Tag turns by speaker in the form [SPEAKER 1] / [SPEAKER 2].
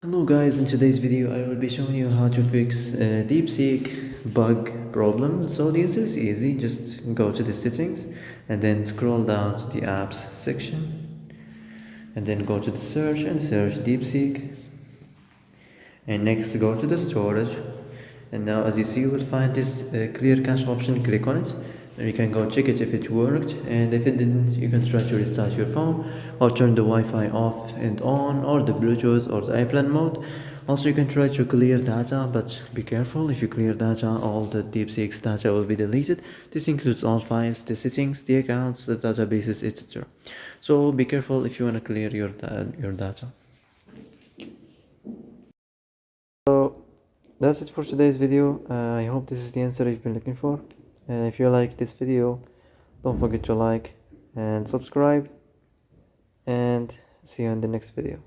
[SPEAKER 1] Hello guys, in today's video I will be showing you how to fix a Deepseek bug problem. So the answer is easy, just go to the settings and then scroll down to the apps section and then go to the search and search Deepseek, and next go to the storage, and now as you see you will find this clear cache option. Click on it and you can go check it if it worked, and if it didn't you can try to restart your phone or turn the Wi-Fi off and on, or the Bluetooth or the airplane mode. Also you can try to clear data, but be careful. If you clear data, all the Deepseek's data will be deleted. This includes all files, the settings, the accounts, the databases, etc. So be careful if you want to clear your data. So that's it for today's video. I hope this is the answer you've been looking for. If you like this video, don't forget to like and subscribe, and see you in the next video.